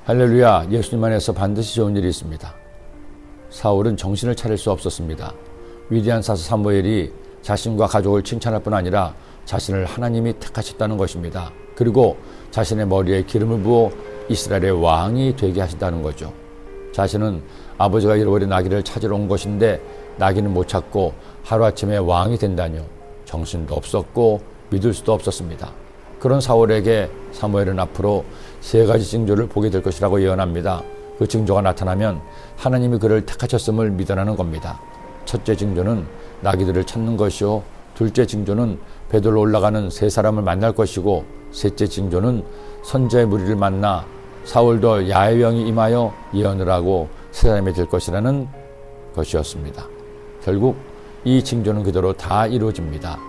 할렐루야, 예수님 안에서 반드시 좋은 일이 있습니다. 사울은 정신을 차릴 수 없었습니다. 위대한 사사 사무엘이 자신과 가족을 칭찬할 뿐 아니라 자신을 하나님이 택하셨다는 것입니다. 그리고 자신의 머리에 기름을 부어 이스라엘의 왕이 되게 하신다는 거죠. 자신은 아버지가 잃어버린 나귀를 찾으러 온 것인데 나귀는 못 찾고 하루아침에 왕이 된다뇨. 정신도 없었고 믿을 수도 없었습니다. 그런 사울에게 사무엘은 앞으로 3가지 징조를 보게 될 것이라고 예언합니다. 그 징조가 나타나면 하나님이 그를 택하셨음을 믿으라는 겁니다. 첫째 징조는 나귀들을 찾는 것이요, 둘째 징조는 베들로 올라가는 3사람을 만날 것이고, 셋째 징조는 선자의 무리를 만나 사울도 야훼 영이 임하여 예언을 하고 3사람이 될 것이라는 것이었습니다. 결국 이 징조는 그대로 다 이루어집니다.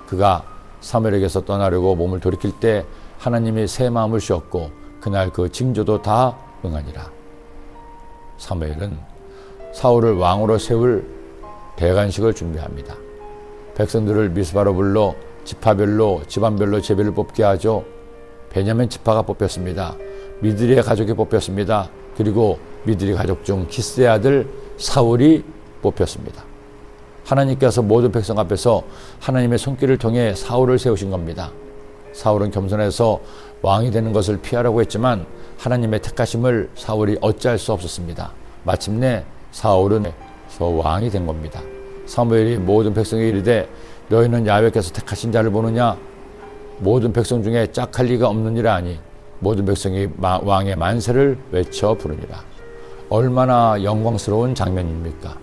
그가 사무엘에게서 떠나려고 몸을 돌이킬 때 하나님이 새 마음을 주었고 그날 그 징조도 다 응하니라. 사무엘은 사울을 왕으로 세울 대관식을 준비합니다. 백성들을 미스바로 불러 지파별로 집안별로 제비를 뽑게 하죠. 베냐민 지파가 뽑혔습니다. 미드리의 가족이 뽑혔습니다. 그리고 미드리 가족 중 기스의 아들 사울이 뽑혔습니다. 하나님께서 모든 백성 앞에서 하나님의 손길을 통해 사울을 세우신 겁니다. 사울은 겸손해서 왕이 되는 것을 피하려고 했지만 하나님의 택하심을 사울이 어찌할 수 없었습니다. 마침내 사울은 왕이 된 겁니다. 사무엘이 모든 백성에게 이르되 너희는 야훼께서 택하신 자를 보느냐? 모든 백성 중에 짝할 리가 없느니라 하니 모든 백성이 왕의 만세를 외쳐 부르니라. 얼마나 영광스러운 장면입니까?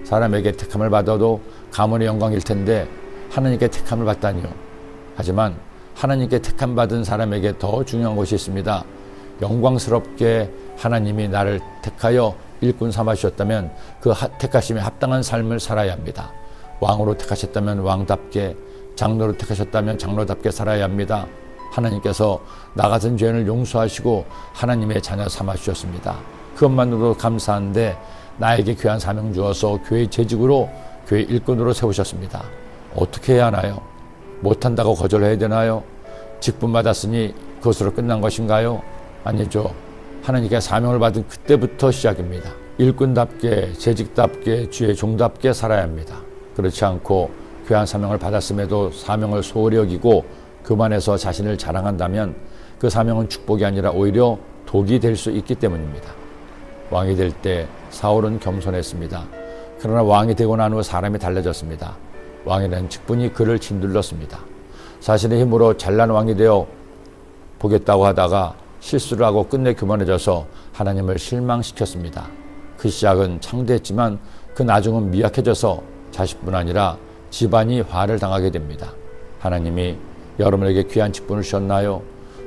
사람에게 택함을 받아도 가문의 영광일 텐데 하나님께 택함을 받다니요. 하지만 하나님께 택함 받은 사람에게 더 중요한 것이 있습니다. 영광스럽게 하나님이 나를 택하여 일꾼 삼아주셨다면 그 택하심에 합당한 삶을 살아야 합니다. 왕으로 택하셨다면 왕답게, 장로로 택하셨다면 장로답게 살아야 합니다. 하나님께서 나 같은 죄인을 용서하시고 하나님의 자녀 삼아주셨습니다. 그것만으로도 감사한데 나에게 귀한 사명 주어서 교회 재직으로 교회 일꾼으로 세우셨습니다. 어떻게 해야 하나요? 못한다고 거절해야 되나요? 직분 받았으니 그것으로 끝난 것인가요? 아니죠. 하나님께 사명을 받은 그때부터 시작입니다. 일꾼답게, 재직답게, 주의 종답게 살아야 합니다. 그렇지 않고 귀한 사명을 받았음에도 사명을 소홀히 여기고 그만해서 자신을 자랑한다면 그 사명은 축복이 아니라 오히려 독이 될 수 있기 때문입니다. 왕이 될 때 사울은 겸손했습니다. 그러나 왕이 되고 난 후 사람이 달라졌습니다. 왕이라는 직분이 그를 짓눌렀습니다. 자신의 힘으로 잘난 왕이 되어 보겠다고 하다가 실수를 하고 끝내 교만해져서 하나님을 실망시켰습니다. 그 시작은 창대했지만 그 나중은 미약해져서 자식뿐 아니라 집안이 화를 당하게 됩니다. 하나님이 여러분에게 귀한 직분을 주셨나요?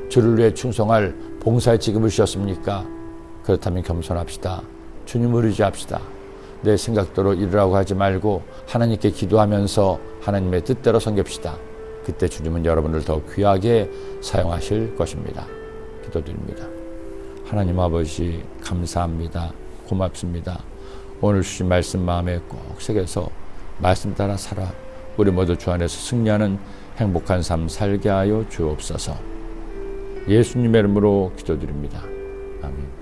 주를 위해 충성할 봉사의 직업을 주셨습니까? 그렇다면 겸손합시다. 주님을 의지합시다. 내 생각대로 이루라고 하지 말고 하나님께 기도하면서 하나님의 뜻대로 섬깁시다. 그때 주님은 여러분을 더 귀하게 사용하실 것입니다. 기도드립니다. 하나님 아버지 감사합니다. 고맙습니다. 오늘 주신 말씀 마음에 꼭 새겨서 말씀 따라 살아 우리 모두 주 안에서 승리하는 행복한 삶 살게 하여 주옵소서. 예수님의 이름으로 기도드립니다. 아멘.